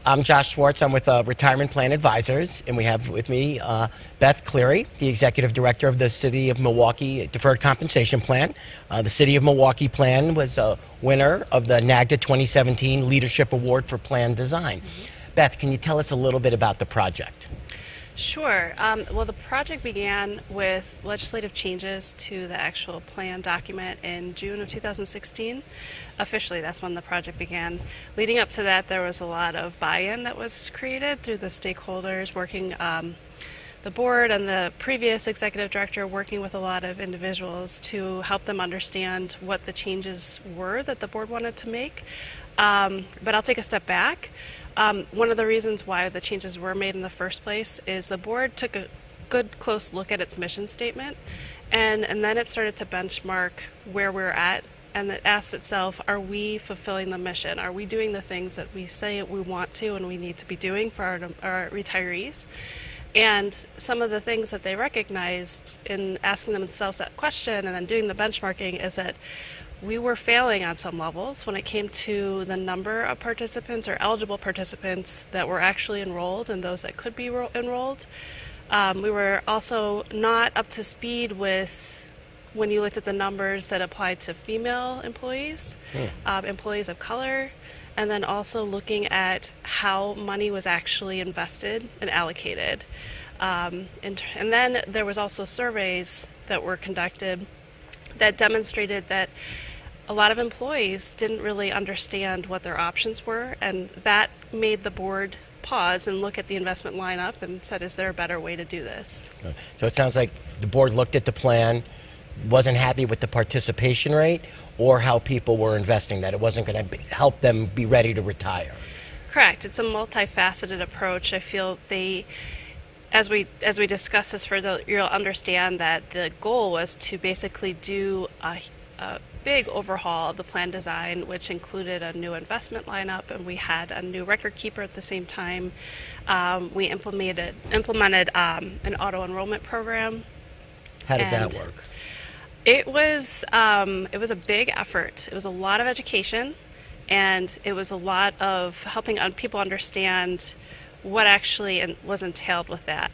I'm Josh Schwartz. I'm with Retirement Plan Advisors, and we have with me Beth Cleary, the Executive Director of the City of Milwaukee Deferred Compensation Plan. The City of Milwaukee plan was a winner of the NAGDCA 2017 Leadership Award for Plan Design. Beth, can you tell us a little bit about the project? Sure. Well, the project began with legislative changes to the actual plan document in June of 2016. Officially, that's when the project began. Leading up to that, there was a lot of buy-in that was created through the stakeholders working, the board and the previous executive director working with a lot of individuals to help them understand what the changes were that the board wanted to make. But I'll take a step back. One of the reasons why the changes were made in the first place is the board took a good close look at its mission statement, and then it started to benchmark where we're at, and it asked itself, are we fulfilling the mission? Are we doing the things that we say we want to and we need to be doing for our retirees? And some of the things that they recognized in asking themselves that question and then doing the benchmarking is that we were failing on some levels when it came to the number of participants or eligible participants that were actually enrolled and those that could be enrolled. We were also not up to speed with when you looked at the numbers that applied to female employees, employees of color, and then also looking at how money was actually invested and allocated. And then there was also surveys that were conducted that demonstrated that a lot of employees didn't really understand what their options were, and that made the board pause and look at the investment lineup and said, is there a better way to do this? So it sounds like the board looked at the plan, wasn't happy with the participation rate or how people were investing, that it wasn't going to help them be ready to retire. Correct. It's a multifaceted approach. I feel as we discuss this further, you'll understand that the goal was to basically do a big overhaul of the plan design, which included a new investment lineup, and we had a new record keeper at the same time. We implemented an auto-enrollment program. How did that work? It was a big effort. It was a lot of education, and it was a lot of helping people understand what actually was entailed with that.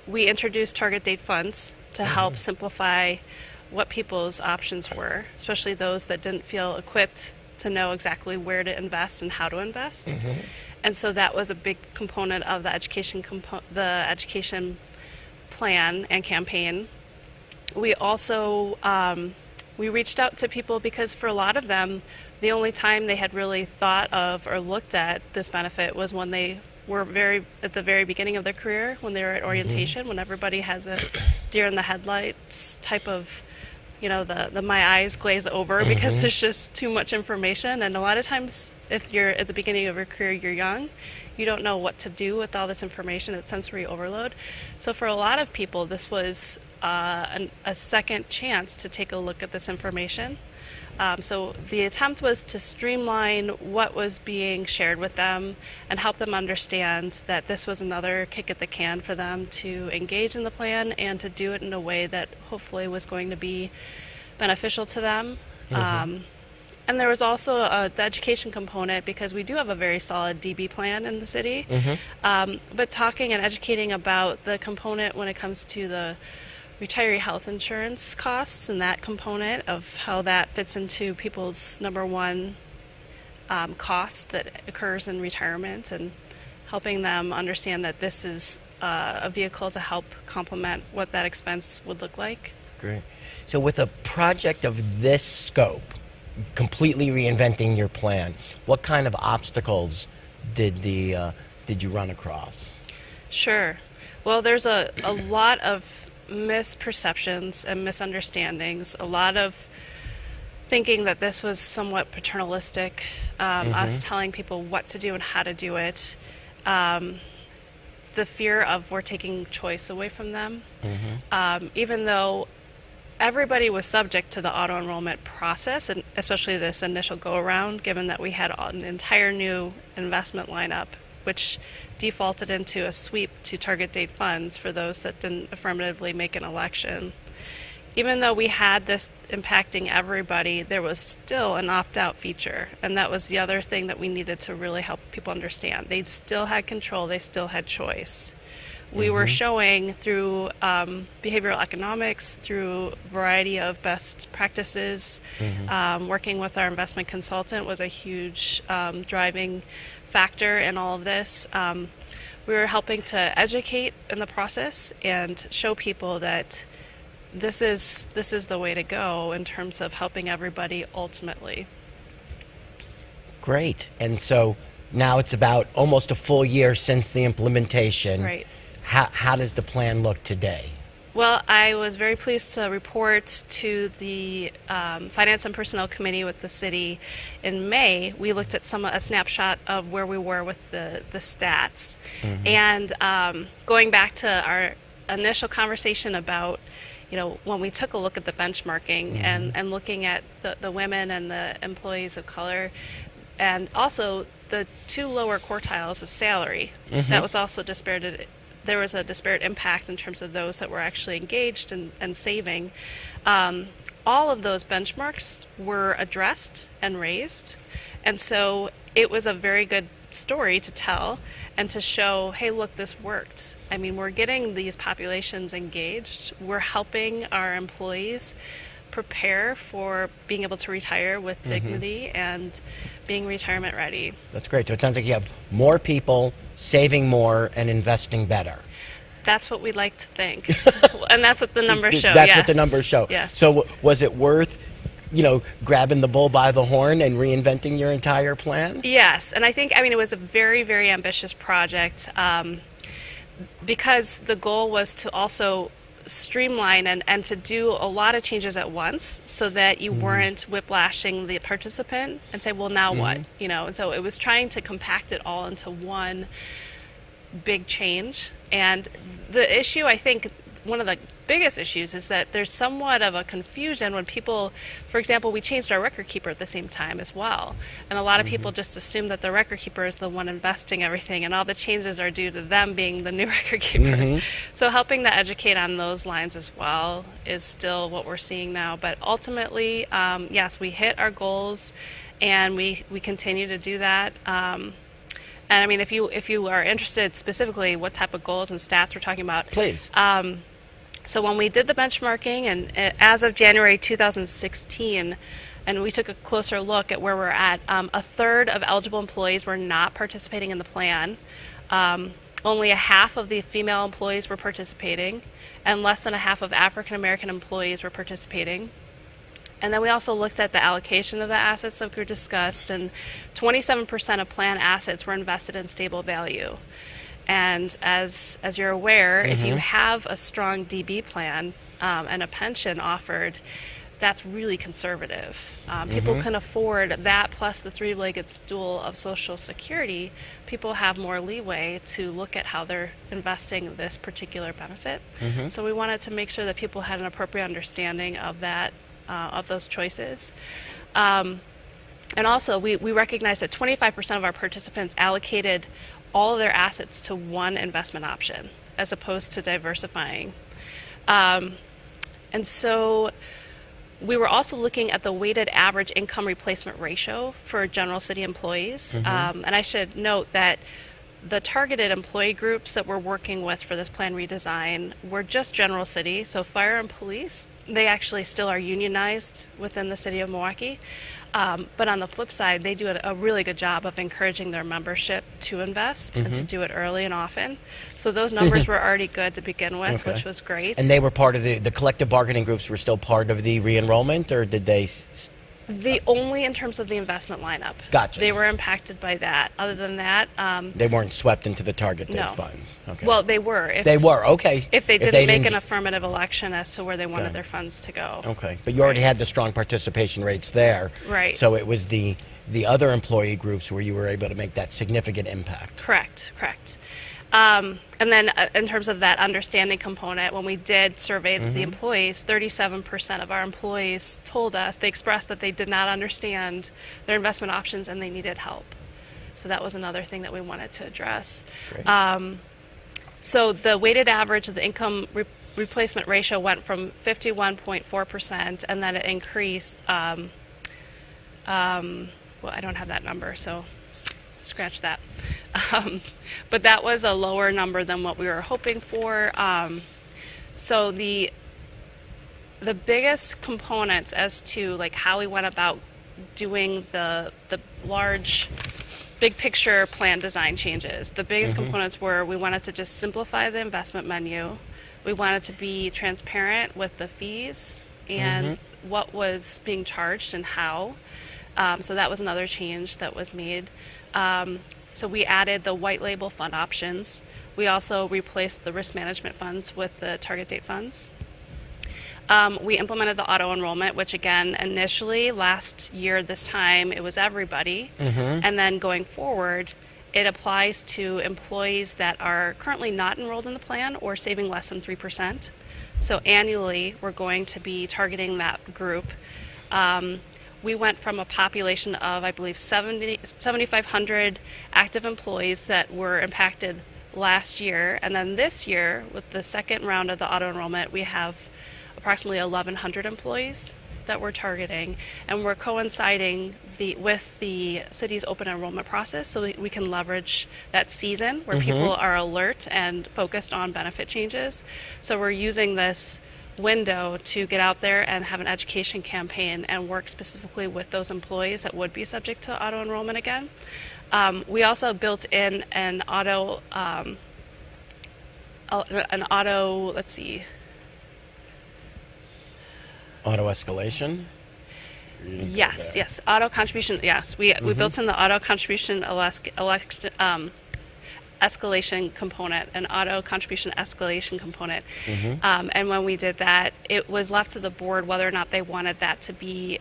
We introduced target date funds to help simplify what people's options were, especially those that didn't feel equipped to know exactly where to invest and how to invest. And so that was a big component of the education plan and campaign. We also we reached out to people because for a lot of them, the only time they had really thought of or looked at this benefit was when they were at the very beginning of their career, when they were at orientation, when everybody has a deer in the headlights type of, the my eyes glaze over because there's just too much information. And a lot of times, if you're at the beginning of your career, you're young, you don't know what to do with all this information. It's sensory overload. So for a lot of people, this was a second chance to take a look at this information. So the attempt was to streamline what was being shared with them and help them understand that this was another kick at the can for them to engage in the plan and to do it in a way that hopefully was going to be beneficial to them. And there was also the education component, because we do have a very solid DB plan in the city. But talking and educating about the component when it comes to the retiree health insurance costs and that component of how that fits into people's number one cost that occurs in retirement, and helping them understand that this is a vehicle to help complement what that expense would look like. Great. So with a project of this scope, completely reinventing your plan, what kind of obstacles did you run across? Sure. Well, there's a lot of misperceptions and misunderstandings, a lot of thinking that this was somewhat paternalistic, us telling people what to do and how to do it, the fear of we're taking choice away from them, even though everybody was subject to the auto-enrollment process, and especially this initial go-around, given that we had an entire new investment lineup, which defaulted into a sweep to target date funds for those that didn't affirmatively make an election. even though we had this impacting everybody, there was still an opt-out feature. And that was the other thing that we needed to really help people understand. They still had control, they still had choice. We were showing through behavioral economics, through a variety of best practices, working with our investment consultant was a huge driving factor in all of this. We were helping to educate in the process and show people that this is the way to go in terms of helping everybody ultimately. Great. And so now it's about almost a full year since the implementation. Right. How does the plan look today? Well, I was very pleased to report to the Finance and Personnel Committee with the city in May. We looked at a snapshot of where we were with the stats. And going back to our initial conversation about, when we took a look at the benchmarking and looking at the women and the employees of color, and also the two lower quartiles of salary, that was also disparate. There was a disparate impact in terms of those that were actually engaged and saving. All of those benchmarks were addressed and raised. And so it was a very good story to tell and to show, hey, look, this worked. I mean, we're getting these populations engaged. We're helping our employees prepare for being able to retire with dignity and being retirement ready. That's great. So it sounds like you have more people saving more and investing better. That's what we'd like to think. And that's what the numbers show. That's what the numbers show. Yes. So was it worth, grabbing the bull by the horn and reinventing your entire plan? Yes. And I think, it was a very, very ambitious project because the goal was to also streamline and to do a lot of changes at once so that you weren't whiplashing the participant and say, well, now what? And so it was trying to compact it all into one big change. And the issue, I think, one of the biggest issues is that there's somewhat of a confusion when people, for example, we changed our record keeper at the same time as well. And a lot of people just assume that the record keeper is the one investing everything and all the changes are due to them being the new record keeper. So helping to educate on those lines as well is still what we're seeing now. But ultimately, yes, we hit our goals and we continue to do that. And if you are interested specifically what type of goals and stats we're talking about, please. So when we did the benchmarking, and as of January 2016, and we took a closer look at where we're at, a third of eligible employees were not participating in the plan. Only a half of the female employees were participating, and less than a half of African American employees were participating. And then we also looked at the allocation of the assets that were discussed, and 27% of plan assets were invested in stable value. And as you're aware, if you have a strong DB plan and a pension offered, that's really conservative. People can afford that plus the three-legged stool of Social Security. People have more leeway to look at how they're investing this particular benefit. So we wanted to make sure that people had an appropriate understanding of that, of those choices. And also, we recognize that 25% of our participants allocated all of their assets to one investment option as opposed to diversifying. And so we were also looking at the weighted average income replacement ratio for general city employees. And I should note that the targeted employee groups that we're working with for this plan redesign were just general city. So fire and police, they actually still are unionized within the city of Milwaukee. But on the flip side, they do a really good job of encouraging their membership to invest and to do it early and often. So those numbers were already good to begin with, which was great. And they were part of the collective bargaining groups were still part of the re-enrollment, or did they? Only in terms of the investment lineup. Gotcha. They were impacted by that. Other than that, they weren't swept into the target date no. funds. Okay. Well, they were. They were, okay. If they didn't make an affirmative election as to where they wanted their funds to go. Okay, but you already had the strong participation rates there. Right. So it was the other employee groups where you were able to make that significant impact. Correct. And then in terms of that understanding component, when we did survey the employees, 37% of our employees told us, they expressed that they did not understand their investment options and they needed help. So that was another thing that we wanted to address. Great. So the weighted average of the income replacement ratio went from 51.4%, and then it increased. Well, I don't have that number, so scratch that. But that was a lower number than what we were hoping for. So the biggest components as to like how we went about doing the large big picture plan design changes. The biggest components were we wanted to just simplify the investment menu. We wanted to be transparent with the fees and what was being charged and how. So that was another change that was made. So we added the white label fund options. We also replaced the risk management funds with the target date funds. We implemented the auto enrollment, which again, initially last year this time, it was everybody. And then going forward, it applies to employees that are currently not enrolled in the plan or saving less than 3%. So annually, we're going to be targeting that group. We went from a population of, I believe, 7,500 active employees that were impacted last year. And then this year, with the second round of the auto enrollment, we have approximately 1,100 employees that we're targeting. And we're coinciding with the city's open enrollment process so we can leverage that season where people are alert and focused on benefit changes. So we're using this window to get out there and have an education campaign and work specifically with those employees that would be subject to auto enrollment again. We also built in an auto, let's see. Auto escalation? Yes, auto contribution, yes. We built in the auto contribution escalation component, an auto contribution escalation component. And when we did that, it was left to the board whether or not they wanted that to be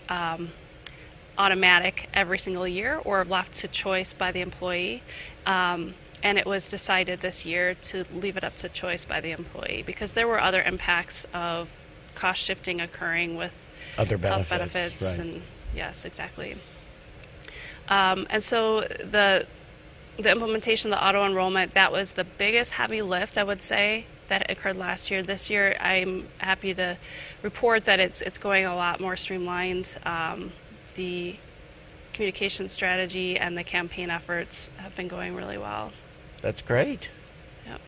automatic every single year or left to choice by the employee. And it was decided this year to leave it up to choice by the employee because there were other impacts of cost shifting occurring with other health benefits. Right. And yes, exactly. And so the implementation of the auto enrollment, that was the biggest heavy lift, I would say, that occurred last year. This year, I'm happy to report that it's going a lot more streamlined. The communication strategy and the campaign efforts have been going really well. That's great.